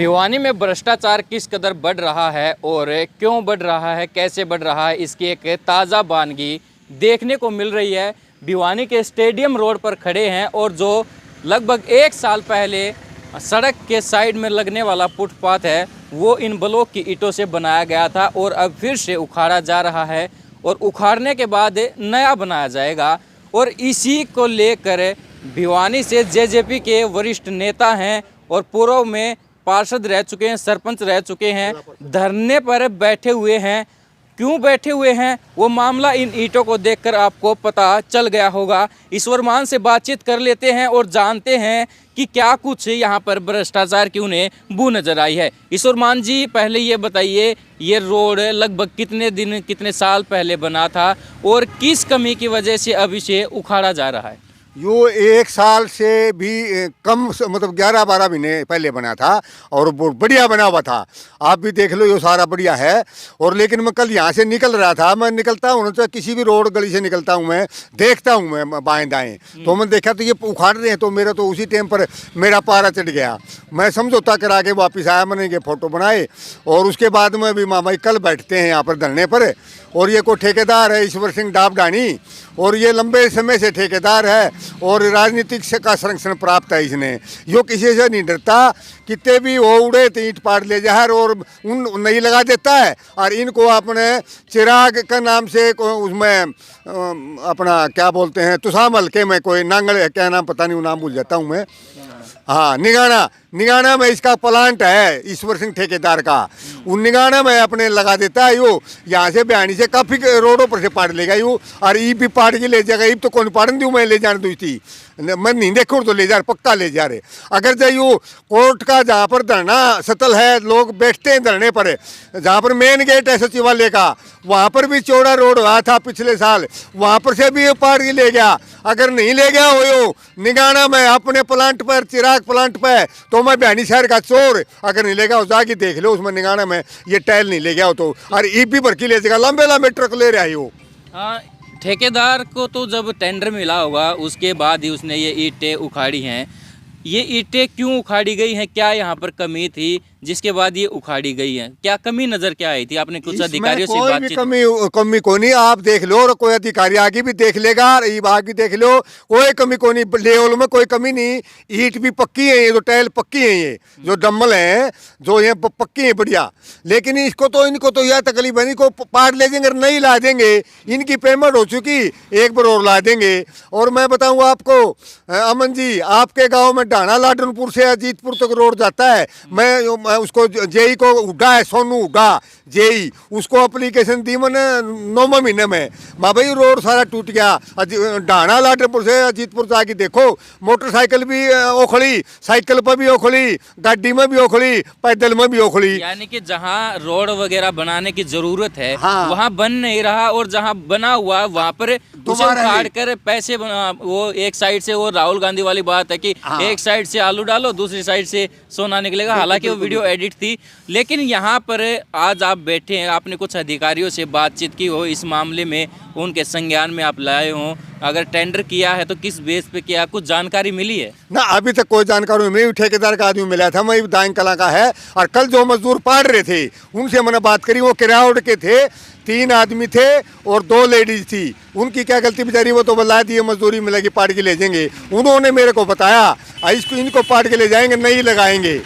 भिवानी में भ्रष्टाचार किस कदर बढ़ रहा है और क्यों बढ़ रहा है, कैसे बढ़ रहा है, इसकी एक ताज़ा बानगी देखने को मिल रही है। भिवानी के स्टेडियम रोड पर खड़े हैं और जो लगभग 1 साल पहले सड़क के साइड में लगने वाला फुटपाथ है वो इन ब्लॉक की ईंटों से बनाया गया था और अब फिर से उखाड़ा जा रहा है और उखाड़ने के बाद नया बनाया जाएगा। और इसी को लेकर भिवानी से जेजेपी के वरिष्ठ नेता हैं और पूर्व में पार्षद रह चुके हैं, सरपंच रह चुके हैं, धरने पर बैठे हुए हैं। क्यों बैठे हुए हैं वो मामला इन ईंटों को देखकर आपको पता चल गया होगा। ईश्वर मान से बातचीत कर लेते हैं और जानते हैं कि क्या कुछ यहाँ पर भ्रष्टाचार की उन्हें बू नजर आई है। ईश्वर मान जी, पहले ये बताइए, ये रोड लगभग कितने दिन, कितने साल पहले बना था और किस कमी की वजह से अब इसे उखाड़ा जा रहा है? यो 1 साल से भी कम, मतलब 11-12 महीने पहले बना था और बढ़िया बना हुआ था। आप भी देख लो, ये सारा बढ़िया है। और लेकिन मैं कल यहाँ से निकल रहा था, मैं निकलता हूँ तो किसी भी रोड गली से निकलता हूँ, मैं देखता हूँ मैं बाएं दाएं, तो मैं देखा तो ये उखाड़ रहे हैं, तो मेरा तो उसी टाइम पर मेरा पारा चढ़ गया। मैं समझौता करा के वापस आया, मैंने ये फ़ोटो बनाए और उसके बाद में भी मामा कल बैठते हैं यहाँ पर धरने पर। और ये को ठेकेदार है ईश्वर सिंह डाबडानी, और ये लंबे समय से ठेकेदार है और राजनीतिक से का संरक्षण प्राप्त है इसने। यो किसी से नहीं डरता, कितने भी वो उड़े तो ईंट पाड़ ले जाए और उन नहीं लगा देता है। और इनको अपने चिराग का नाम से उसमें अपना क्या बोलते हैं, तुसामल के में कोई नांगल क्या नाम पता नहीं, वो नाम भूल जाता हूँ मैं। हाँ, निगाना में इसका प्लांट है ईश्वर सिंह ठेकेदार का। उन निगाना में अपने लगा देता है। यो यहाँ से बयानी से काफ़ी रोडों पर से पाड़ लेगा यो, और ई भी पाड़ के ले जाएगा। ईब तो कौन पाड़न दूँ, मैं ले जाने दूँ थी, मैं नहीं देखूँ तो ले जा, पक्का ले जा रहे। अगर जो यो कोर्ट का जहाँ पर धरना सतल है, लोग बैठते हैं धरने पर, जहाँ पर मेन गेट है सचिवालय का, वहाँ पर भी चौड़ा रोड हुआ था पिछले साल, वहाँ पर से भी ये पाड़ के ले गया। अगर नहीं ले गया हो यो निगाना में अपने प्लांट पर, चिराग प्लांट पर, तो मैं बयानी शहर का चोर। अगर नहीं ले गया हो जाके देख लो उसमें निगाना में ये टाइल नहीं ले गया हो तो, और ई भी भर के ले जाएगा, लंबे लंबे ट्रक ले रहा है हो। हाँ, ठेकेदार को तो जब टेंडर मिला होगा उसके बाद ही उसने ये ईंटें उखाड़ी हैं। ये ईंटें क्यों उखाड़ी गई हैं, क्या यहाँ पर कमी थी जिसके बाद ये उखाड़ी गई हैं? क्या कमी नजर क्या आई थी? आपने कुछ अधिकारियों से बातचीत? कमी को नहीं, आप देख लो, और कोई अधिकारी आगे भी देख लेगा, ये बात भी देख लो, कोई कमी को नहीं, लेवल में कोई कमी नहीं। ईंट भी पक्की है, ये जो टाइल पक्की है, ये जो डम्बल है जो ये पक्की है बढ़िया। लेकिन इनको तो यह तकलीफ है, इनको पार ले जाएंगे, नहीं ला देंगे। इनकी पेमेंट हो चुकी, एक बार और ला देंगे। और मैं बताऊँ आपको अमन जी, आपके गाँव में ढाणा लाडनपुर से अजीतपुर तक रोड जाता है। मैं उसको जेई को उड़ा है, सोनू उड़ा जेई, उसको एप्लीकेशन दी मैंने 9वें महीने में। माँ भाई रोड सारा टूट गया। ढाणा लाडनपुर से अजीतपुर जाके देखो, मोटरसाइकिल भी ओखड़ी, साइकिल पर भी ओखड़ी, गाड़ी में भी ओखड़ी, पैदल में भी ओखड़ी। यानी कि जहाँ रोड वगैरह बनाने की जरूरत है, हाँ, वहाँ बन नहीं रहा, और जहाँ बना हुआ वहाँ पर उसे उखाड़ कर पैसे वो एक साइड से, वो राहुल गांधी वाली बात है कि हाँ, एक साइड से आलू डालो, दूसरी साइड से सोना निकलेगा। हालांकि वो वीडियो एडिट थी। लेकिन यहाँ पर आज आप बैठे हैं, आपने कुछ अधिकारियों से बातचीत की हो इस मामले में, उनके संज्ञान में आप लाए हो, अगर टेंडर किया है तो किस बेस पे किया, कुछ जानकारी मिली है? ना, अभी तक कोई जानकारी नहीं मिली। ठेकेदार का आदमी मिला था, मैं दाएं कला का है। और कल जो मजदूर पाड़ रहे थे उनसे मैंने बात करी, वो किराया के थे, 3 आदमी थे और 2 लेडीज थी। उनकी क्या गलती बेचारी, वो तो बता दी मजदूरी मिलेगी, पाड़ के ले जाएंगे। उन्होंने मेरे को बताया इसको, इनको पाड़ के ले जाएंगे, नहीं लगाएंगे।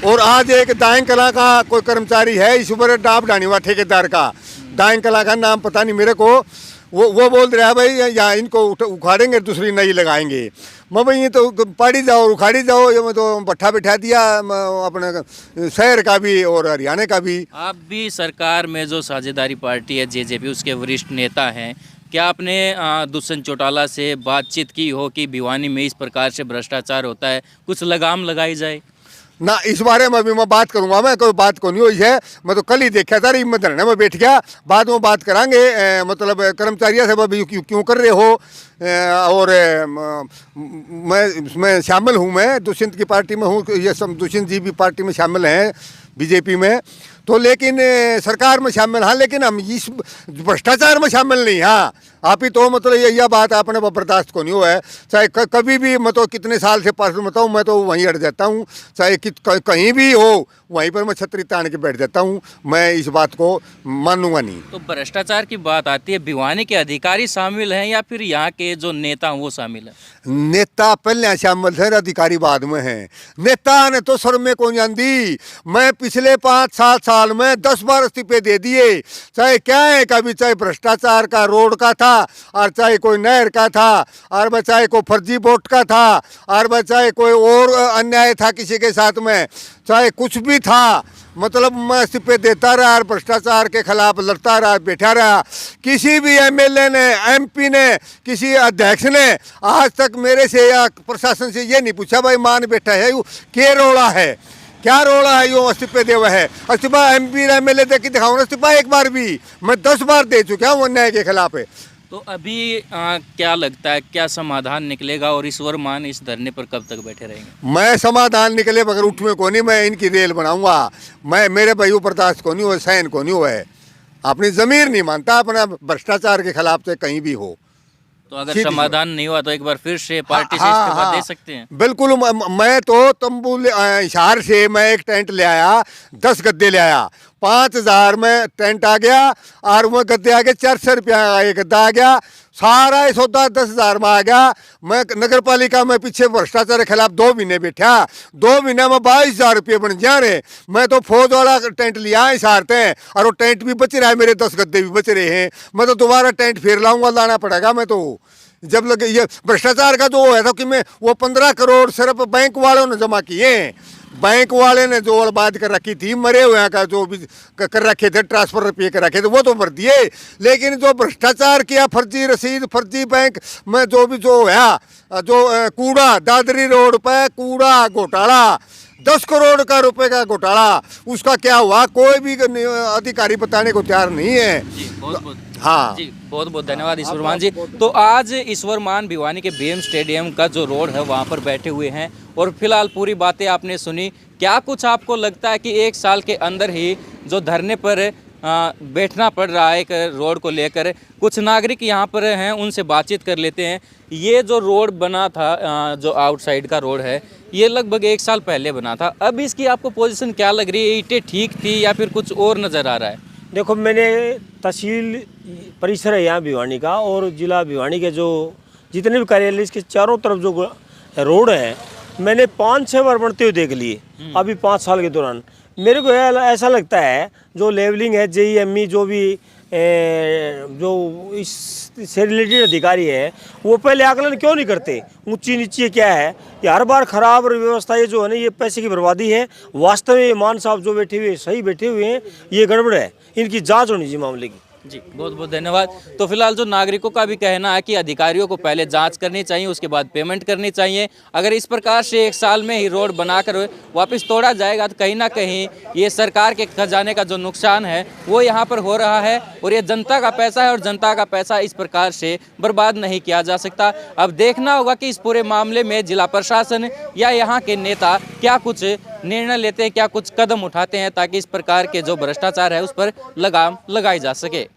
और आज एक दाएं कला का कोई कर्मचारी है, ईश्वर डाबडानी हुआ ठेकेदार का, दाएं कला का नाम पता नहीं मेरे को, वो बोल रहा है भाई यहाँ इनको उखाड़ेंगे, दूसरी नहीं लगाएंगे। मैं भाई ये तो पाड़ी जाओ, उखाड़ी जाओ, ये मैं तो भट्ठा बिठा दिया अपने शहर का भी और हरियाणा का भी। आप भी सरकार में जो साझेदारी पार्टी है जेजेपी, उसके वरिष्ठ नेता हैं, क्या आपने दुष्यंत चौटाला से बातचीत की हो कि भिवानी में इस प्रकार से भ्रष्टाचार होता है, कुछ लगाम लगाई जाए? ना, इस बारे में अभी मैं बात करूंगा, मैं कोई बात को नहीं हुई है। मैं तो कल ही देखा था, मैं धरने में बैठ गया, बाद में बात करांगे। मतलब कर्मचारियों से अभी क्यों कर रहे हो, और मैं शामिल हूँ, मैं दुष्यंत की पार्टी में हूँ, ये सब दुष्यंत जी भी पार्टी में शामिल हैं बीजेपी में। तो लेकिन सरकार में शामिल, हाँ, लेकिन हम इस भ्रष्टाचार में शामिल नहीं। हाँ, आप ही तो मतलब यह बात आपने बर्दाश्त को नहीं हुआ है। चाहे कभी भी मतलब कितने साल से पास बताऊँ, मैं तो वहीं अड़ जाता हूँ। चाहे कहीं भी हो, वहीं पर मैं छतरी तान के बैठ जाता हूँ। मैं इस बात को मानूंगा नहीं। तो भ्रष्टाचार की बात आती है, भिवानी के अधिकारी शामिल हैं या फिर यहाँ के जो नेता हैं वो शामिल हैं? नेता पहले शामिल थे, अधिकारी बाद में हैं। नेता ने तो सर में कौन जानती। मैं पिछले 5-7 साल में 10 बार इस्तीफे दे दिए। चाहे क्या है, कभी चाहे भ्रष्टाचार का रोड का था, और चाहे कोई नहर का था, और चाहे कोई फर्जी वोट का था, और चाहे कोई और अन्याय था किसी के साथ में, चाहे कुछ भी था, मतलब मैं इस्तीफे देता रहा और भ्रष्टाचार के खिलाफ लड़ता रहा, बैठा रहा। किसी भी एमएलए ने, एमपी ने, किसी अध्यक्ष ने आज तक मेरे से या प्रशासन से ये नहीं पूछा भाई मान बैठा है यू क्या रोड़ा है, क्या रोड़ा है, यो इस्तीफे दे हुआ है। इस्तीफा एमपी एमएलए दे के दिखाओ ना इस्तीफा, एक बार भी। मैं 10 बार दे चुका हूँ अन्याय के खिलाफ है। तो अभी क्या लगता है, क्या समाधान निकलेगा और ईश्वर मान इस धरने पर कब तक बैठे रहेंगे? मैं समाधान निकले मगर उठ में को नहीं, मैं इनकी रेल बनाऊंगा। मैं मेरे भाई बर्दाश्त को नहीं हुआ, सहन को नहीं हुआ है। अपनी ज़मीर नहीं मानता अपना भ्रष्टाचार के खिलाफ से कहीं भी हो। तो अगर समाधान नहीं हुआ तो एक बार फिर से पार्टी से इस्तीफा दे सकते हैं? बिल्कुल। मैं तो तंबू हिसार से मैं एक टेंट ले आया, 10 गद्दे ले आया, 5,000 में टेंट आ गया, और वो गद्दे आ गए 400 रुपया एक गद्दा आ गया। सारा ये सौदा 10,000 में आ गया। मैं नगर पालिका में पीछे भ्रष्टाचार के खिलाफ 2 महीने बैठा, 2 महीने में 22,000 रुपये बन जा रहे। मैं तो फौज वाला टेंट लिया है हिसारते हैं, और वो टेंट भी बच रहा है, मेरे 10 गद्दे भी बच रहे हैं। मैं तो दोबारा टेंट फिर लाऊंगा, लाना पड़ेगा। मैं तो जब लगे ये भ्रष्टाचार का जो है था कि मैं वो 15 करोड़ सिर्फ बैंक वालों ने जमा किए। बैंक वाले ने जो बात कर रखी थी, मरे हुए का जो भी कर रखे थे, ट्रांसफर रुपये कर रखे थे, वो तो भर दिए। लेकिन जो भ्रष्टाचार किया, फर्जी रसीद, फर्जी बैंक में जो भी जो है, जो कूड़ा दादरी रोड पे कूड़ा घोटाला, 10 करोड़ का रुपए का घोटाला, उसका क्या हुआ कोई भी अधिकारी बताने को तैयार नहीं है। जी बहुत बहुत हाँ जी, बहुत बहुत धन्यवाद ईश्वरमान जी। तो आज ईश्वरमान भिवानी के बीएम स्टेडियम का जो रोड है वहाँ पर बैठे हुए हैं, और फिलहाल पूरी बातें आपने सुनी। क्या कुछ आपको लगता है कि 1 साल के अंदर ही जो धरने पर बैठना पड़ रहा है एक रोड को लेकर, कुछ नागरिक यहाँ पर हैं, उनसे बातचीत कर लेते हैं। ये जो रोड बना था, जो आउटसाइड का रोड है, ये लगभग 1 साल पहले बना था। अब इसकी आपको पोजीशन क्या लग रही है? ईंटें ठीक थी या फिर कुछ और नज़र आ रहा है? देखो, मैंने तहसील परिसर है यहाँ भिवानी का, और ज़िला भिवानी के जो जितने भी कार्यालय इसके चारों तरफ जो रोड है, मैंने 5-6 बार बनते हुए देख लिए अभी 5 साल के दौरान। मेरे को ऐसा लगता है जो लेवलिंग है, JEME जो भी जो इससे रिलेटेड अधिकारी है, वो पहले आकलन क्यों नहीं करते ऊंची नीची क्या है। ये हर बार खराब व्यवस्था, ये जो है ना, ये पैसे की बर्बादी है। वास्तव में मान साहब जो बैठे हुए सही बैठे हुए हैं, ये गड़बड़ है, इनकी जांच होनी चाहिए मामले की। जी बहुत बहुत धन्यवाद। तो फिलहाल जो नागरिकों का भी कहना है कि अधिकारियों को पहले जांच करनी चाहिए, उसके बाद पेमेंट करनी चाहिए। अगर इस प्रकार से 1 साल में ही रोड बनाकर वापस तोड़ा जाएगा तो कहीं ना कहीं ये सरकार के खजाने का जो नुकसान है वो यहाँ पर हो रहा है, और ये जनता का पैसा है, और जनता का पैसा इस प्रकार से बर्बाद नहीं किया जा सकता। अब देखना होगा कि इस पूरे मामले में जिला प्रशासन या यहाँ के नेता क्या कुछ निर्णय लेते हैं, क्या कुछ कदम उठाते हैं, ताकि इस प्रकार के जो भ्रष्टाचार है उस पर लगाम लगाई जा सके।